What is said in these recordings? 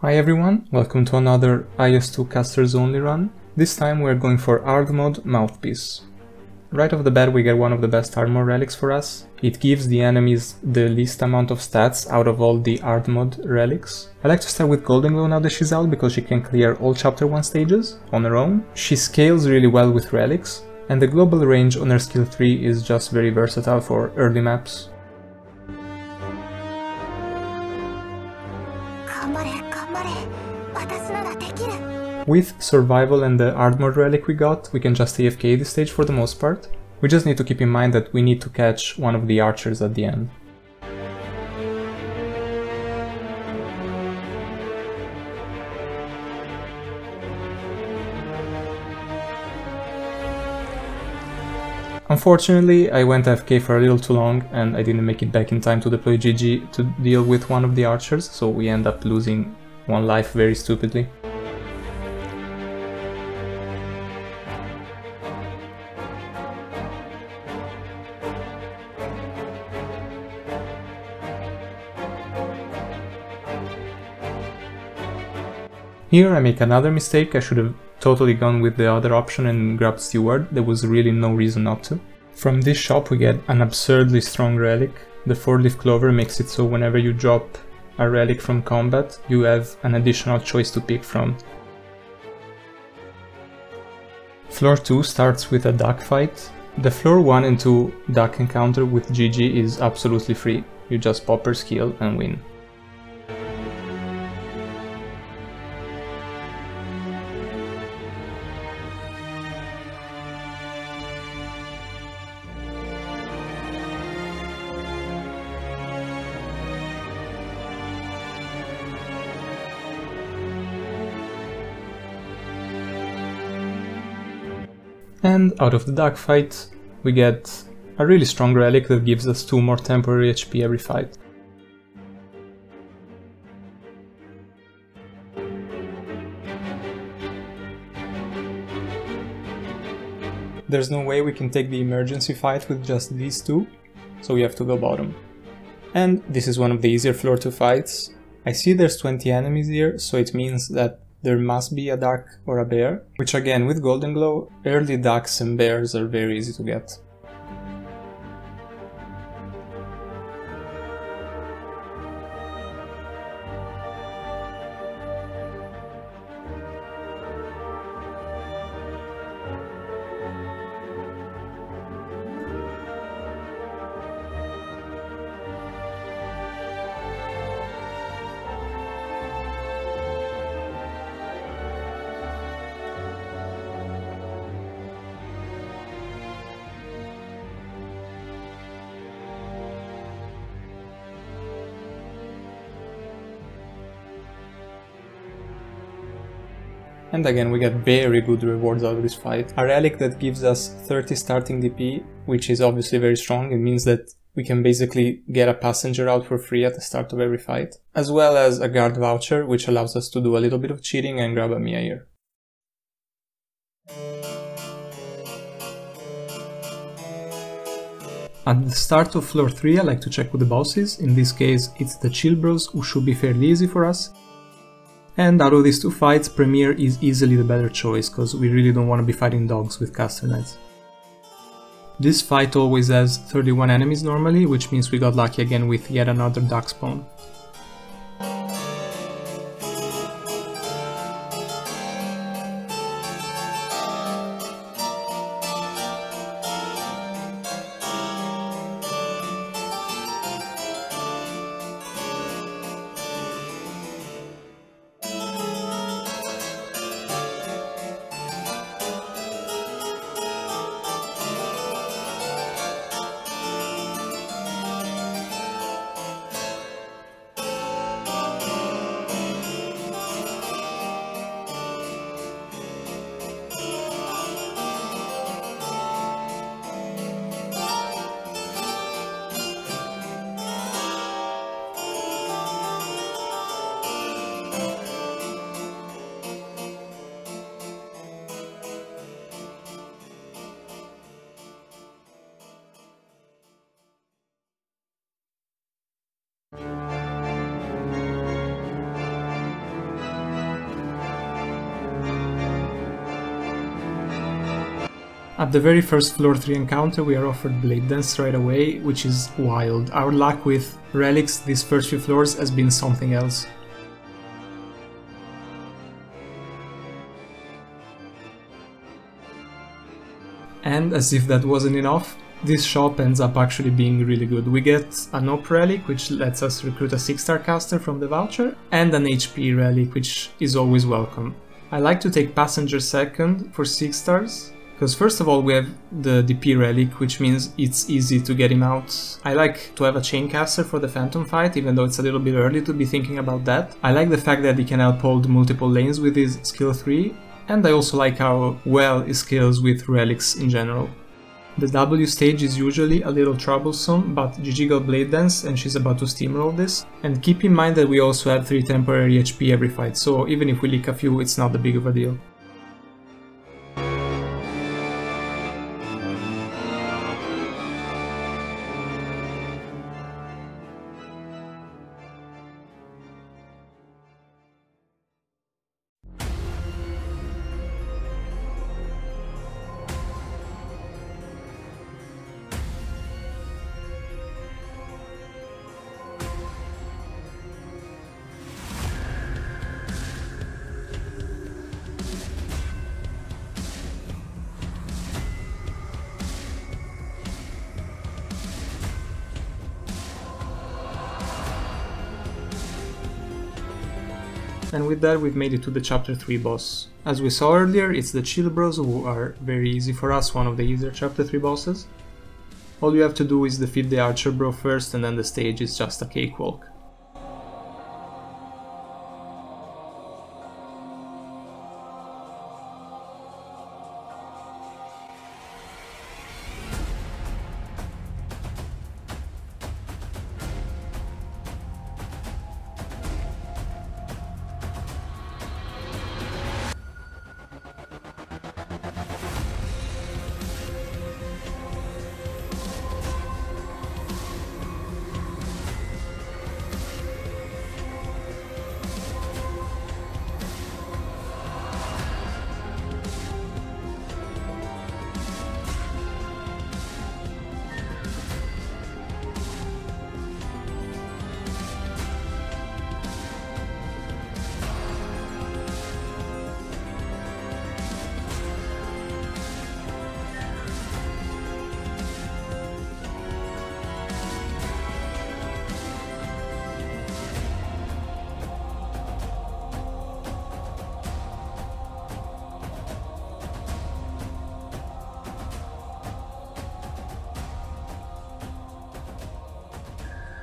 Hi everyone, welcome to another IS2 casters only run. This time we're going for Hard Mode Mouthpiece. Right off the bat we get one of the best armor relics for us. It gives the enemies the least amount of stats out of all the Hard Mode relics. I like to start with Golden Glow now that she's out because she can clear all chapter 1 stages on her own. She scales really well with relics, and the global range on her skill 3 is just very versatile for early maps. With Survival and the Armor relic we got, we can just AFK this stage for the most part. We just need to keep in mind that we need to catch one of the archers at the end. Unfortunately, I went AFK for a little too long and I didn't make it back in time to deploy GG to deal with one of the archers, so we end up losing one life very stupidly. Here I make another mistake. I should have totally gone with the other option and grabbed Steward. There was really no reason not to. From this shop we get an absurdly strong relic. The 4-leaf clover makes it so whenever you drop a relic from combat, you have an additional choice to pick from. Floor 2 starts with a duck fight. The floor 1 and 2 duck encounter with GG is absolutely free. You just pop her skill and win. And out of the duck fight, we get a really strong relic that gives us 2 more temporary HP every fight. There's no way we can take the emergency fight with just these two, so we have to go bottom. And this is one of the easier floor 2 fights. I see there's 20 enemies here, so it means that there must be a duck or a bear, which again with Golden Glow, early ducks and bears are very easy to get. And again we get very good rewards out of this fight. A relic that gives us 30 starting DP, which is obviously very strong. It means that we can basically get a passenger out for free at the start of every fight. As well as a guard voucher, which allows us to do a little bit of cheating and grab a Mia here. At the start of floor 3 I like to check who the boss is. In this case it's the Chill Bros, who should be fairly easy for us. And out of these two fights, Premier is easily the better choice, because we really don't want to be fighting dogs with Caster Knights. This fight always has 31 enemies normally, which means we got lucky again with yet another duck spawn. At the very first floor 3 encounter we are offered Blade Dance right away, which is wild. Our luck with relics these first few floors has been something else. And as if that wasn't enough, this shop ends up actually being really good. We get an OP relic, which lets us recruit a 6-star caster from the voucher, and an HP relic, which is always welcome. I like to take Passenger second for 6 stars. Because first of all we have the DP relic, which means it's easy to get him out. I like to have a chain caster for the Phantom fight, even though it's a little bit early to be thinking about that. I like the fact that he can help hold multiple lanes with his skill 3, and I also like how well he scales with relics in general. The W stage is usually a little troublesome, but GG got Blade Dance and she's about to steamroll this. And keep in mind that we also have 3 temporary HP every fight, so even if we leak a few, it's not that big of a deal. And with that we've made it to the chapter 3 boss. As we saw earlier, it's the Chill Bros who are very easy for us, one of the easier chapter 3 bosses. All you have to do is defeat the Archer Bro first and then the stage is just a cakewalk.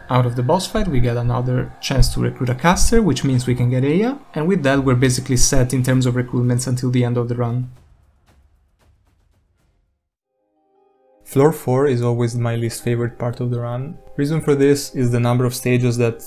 Out of the boss fight we get another chance to recruit a caster, which means we can get Aya, and with that we're basically set in terms of recruitments until the end of the run. Floor 4 is always my least favorite part of the run. Reason for this is the number of stages that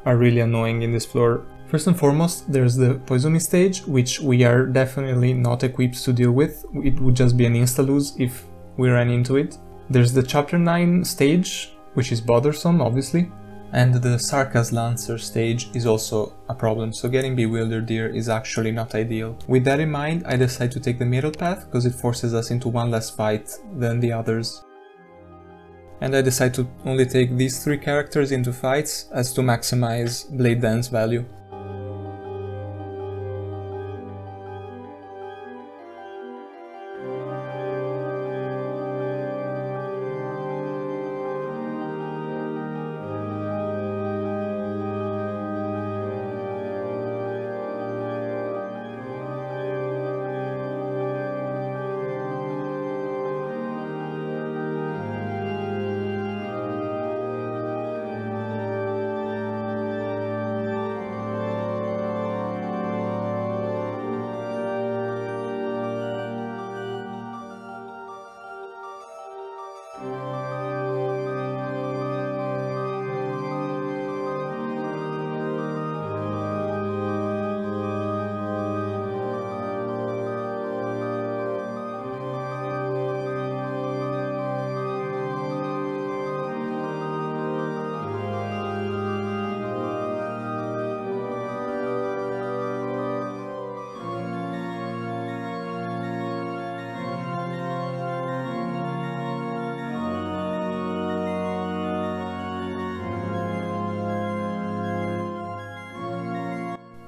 are really annoying in this floor. First and foremost, there's the Poisumi stage, which we are definitely not equipped to deal with. It would just be an insta-lose if we ran into it. There's the Chapter 9 stage, which is bothersome, obviously. And the Sarkaz Lancer stage is also a problem, so getting bewildered here is actually not ideal. With that in mind, I decide to take the middle path, because it forces us into one less fight than the others. And I decide to only take these 3 characters into fights as to maximize Blade Dance value.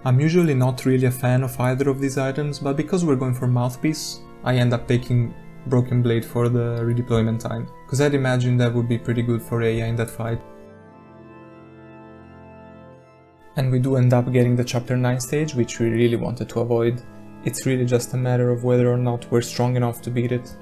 I'm usually not really a fan of either of these items, but because we're going for Mouthpiece, I end up taking Broken Blade for the redeployment time, because I'd imagine that would be pretty good for Aya in that fight. And we do end up getting the Chapter 9 stage, which we really wanted to avoid. It's really just a matter of whether or not we're strong enough to beat it.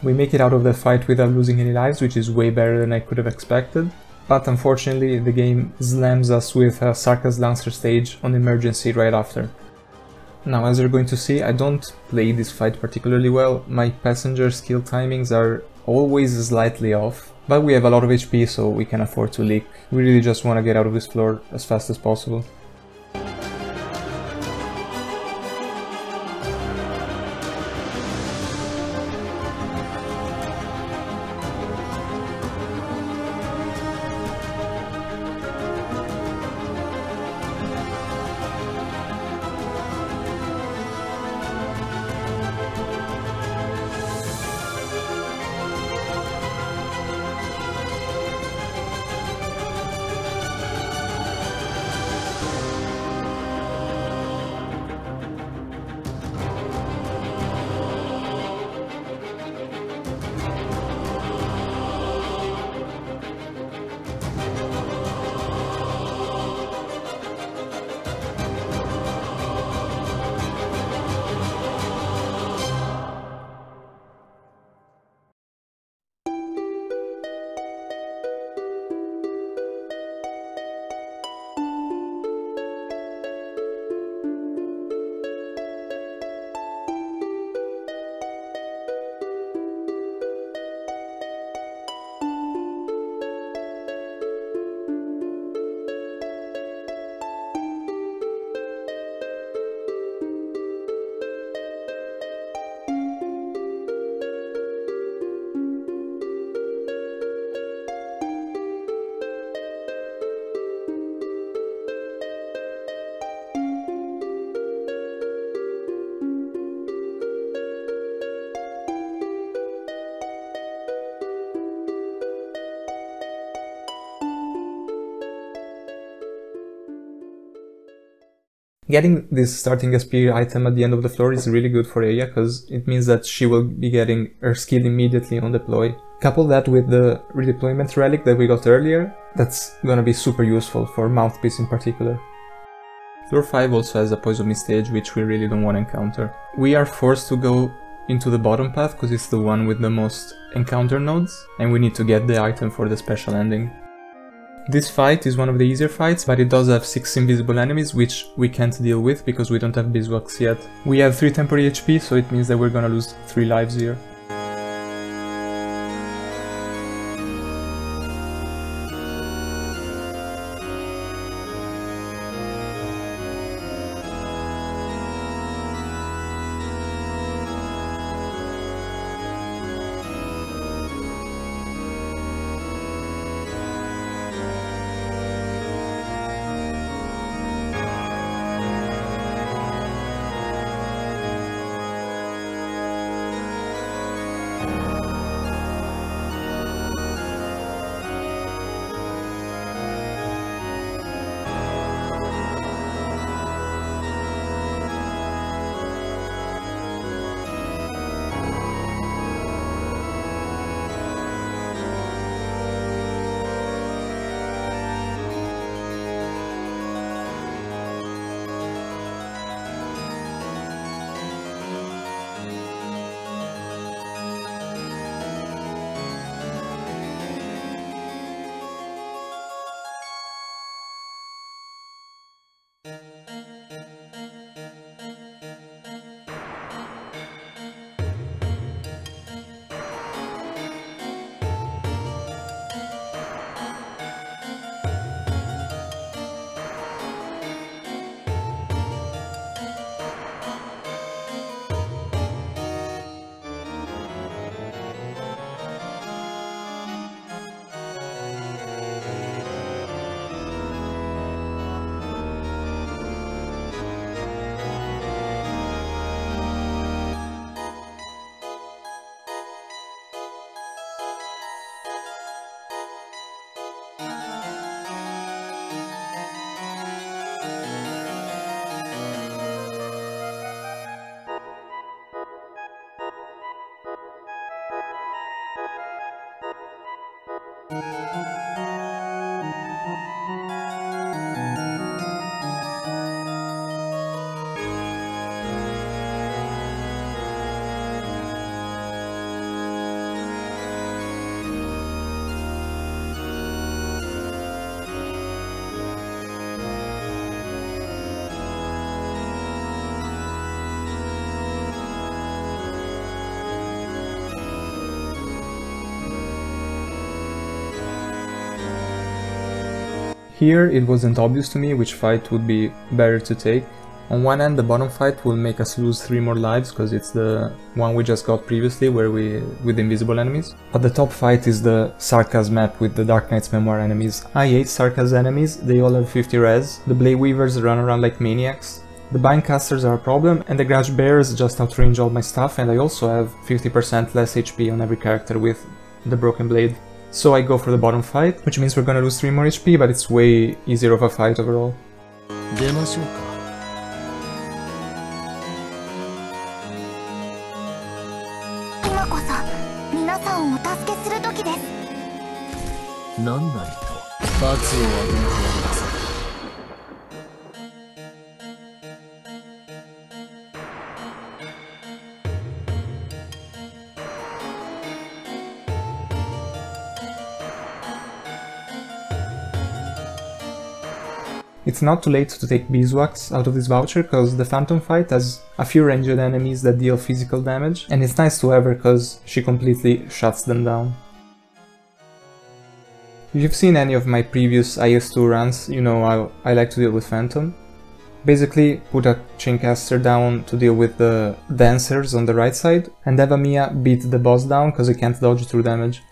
We make it out of the fight without losing any lives, which is way better than I could have expected. But unfortunately, the game slams us with a Sarkaz Lancer stage on emergency right after. Now, as you're going to see, I don't play this fight particularly well. My passenger skill timings are always slightly off, but we have a lot of HP, so we can afford to leak. We really just want to get out of this floor as fast as possible. Getting this starting Spire item at the end of the floor is really good for Aya, because it means that she will be getting her skill immediately on deploy. Couple that with the redeployment relic that we got earlier, that's gonna be super useful for Mouthpiece in particular. Floor 5 also has a Poison Mist stage, which we really don't want to encounter. We are forced to go into the bottom path because it's the one with the most encounter nodes, and we need to get the item for the special ending. This fight is one of the easier fights, but it does have 6 invisible enemies, which we can't deal with because we don't have Beeswax yet. We have 3 temporary HP, so it means that we're gonna lose 3 lives here. Here it wasn't obvious to me which fight would be better to take. On one end the bottom fight will make us lose 3 more lives because it's the one we just got previously with invisible enemies. But the top fight is the Sarkaz map with the Dark Knight's Memoir enemies. I hate Sarkaz enemies, they all have 50 res, the Blade Weavers run around like maniacs, the Bindcasters are a problem, and the Grudge Bearers just outrange all my stuff, and I also have 50% less HP on every character with the Broken Blade. So I go for the bottom fight, which means we're gonna lose 3 more HP, but it's way easier of a fight overall. It's not too late to take Beeswax out of this voucher because the Phantom fight has a few ranged enemies that deal physical damage, and it's nice to have her because she completely shuts them down. If you've seen any of my previous IS2 runs, you know how I like to deal with Phantom. Basically, put a Chaincaster down to deal with the Dancers on the right side, and have Amiya beat the boss down because he can't dodge through damage.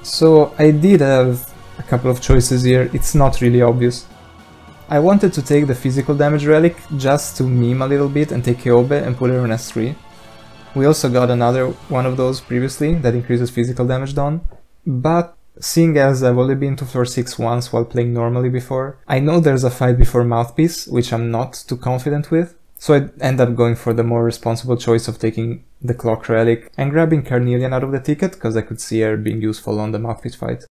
So I did have a couple of choices here, it's not really obvious. I wanted to take the physical damage relic just to meme a little bit and take Kyobe and put her on S3. We also got another one of those previously that increases physical damage done, but seeing as I've only been to floor 6 once while playing normally before, I know there's a fight before Mouthpiece, which I'm not too confident with, so I end up going for the more responsible choice of taking the Clock Relic and grabbing Carnelian out of the ticket, because I could see her being useful on the Mouthpiece fight.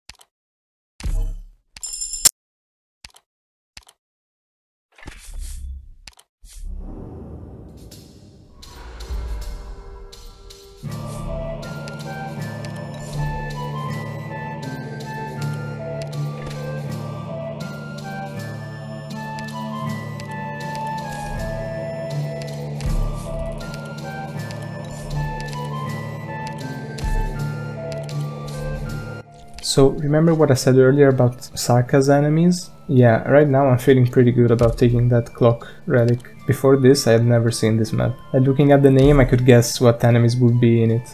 So remember what I said earlier about Sarka's enemies? Yeah, right now I'm feeling pretty good about taking that Clock Relic. Before this I had never seen this map, and looking at the name I could guess what enemies would be in it.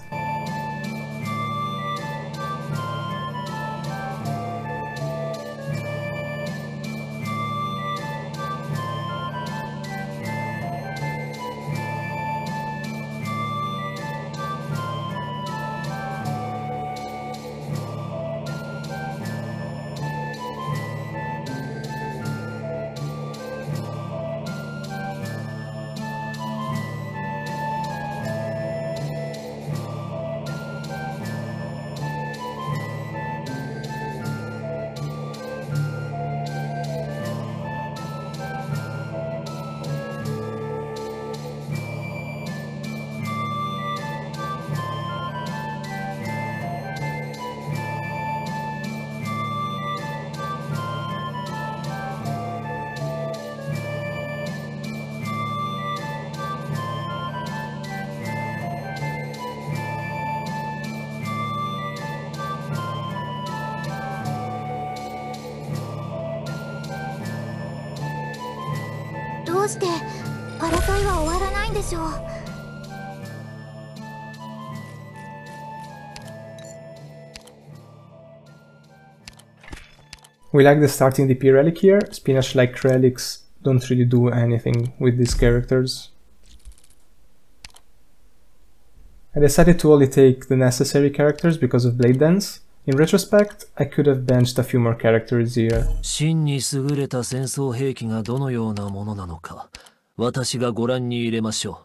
We like the starting DP relic here. Spinach-like relics don't really do anything with these characters. I decided to only take the necessary characters because of Blade Dance. In retrospect, I could have benched a few more characters here. 真に優れた戦争兵器がどのようなものなのか、私がご覧に入れましょ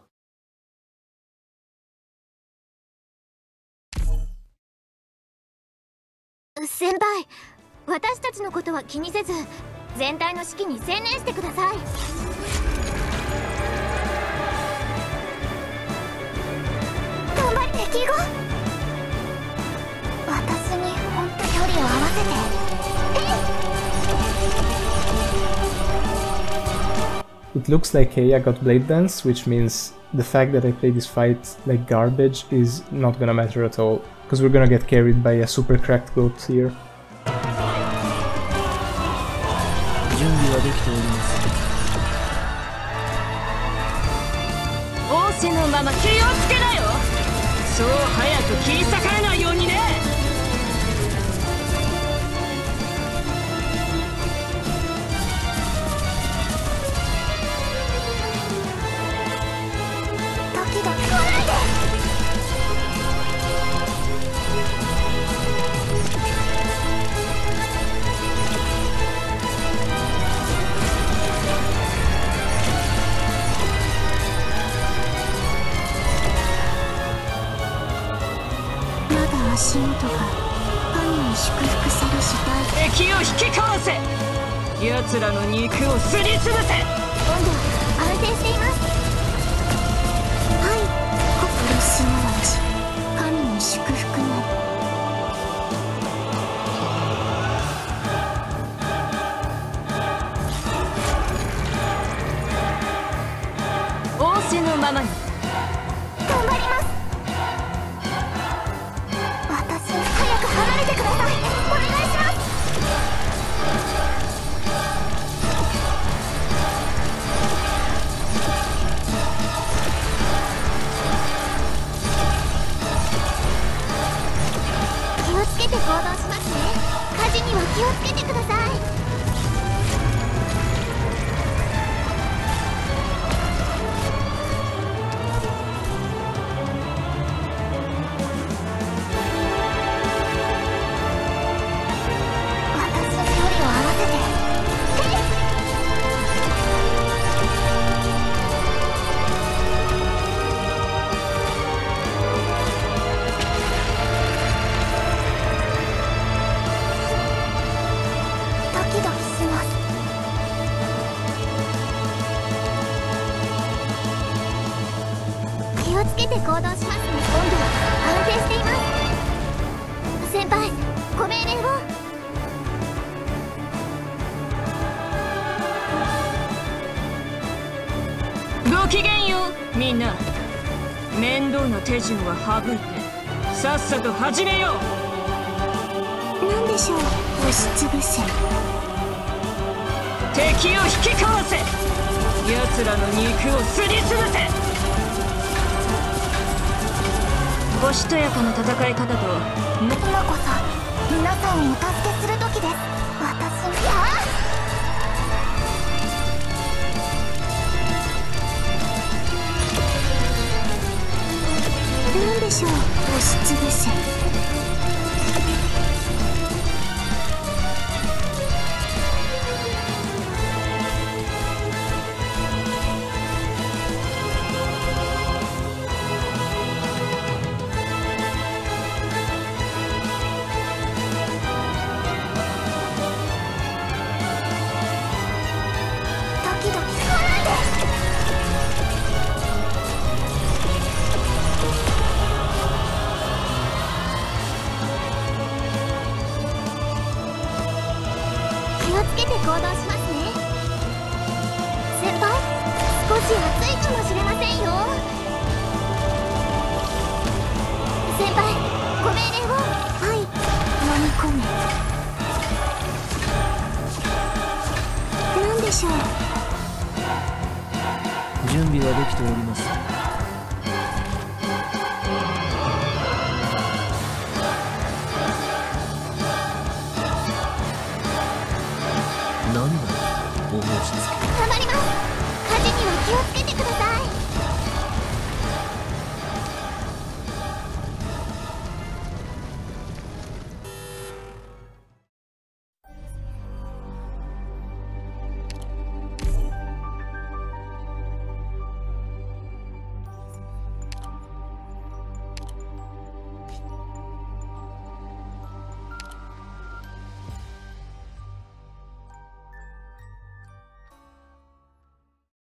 う。先輩、私たちのことは気にせず、全体の指揮に専念してください。頑張りね、キーゴ。私に本当距離を合わせて。It looks like Heia got Blade Dance, which means the fact that I play this fight like garbage is not gonna matter at all, because we're gonna get carried by a super cracked goat here. 準備はできております。仰せのまま気をつけなよ。そう早く切り裂かれないようにね。時々来ないで。足元が神に祝福されし大敵を引きかわせ。奴らの肉をすりつぶせ。温度安定しています。はい、心すなわち神に祝福なり。仰せのままに。頑張ります。私に早く離れてください。お願いします。気をつけて行動しますね。火事には気をつけてください。をつけて行動しますね。温度は安定しています。先輩、ご命令を。ごきげんよう、みんな。面倒な手順は省いてさっさと始めよう。何でしょう。押しつぶせ。敵を引きかわせ、奴らの肉をすりつぶせ。おしとやかな戦い方と今こそ皆さんをお助けする時です。私は何でしょう。押しつぶせ。ドキドキするんです。気をつけて行動しますね。先輩、少し暑いかもしれませんよ。先輩、ご命令を。はい、飲み込め。何でしょう。準備はできております。何がお申し付け。頑張ります。火事には気をつけてください。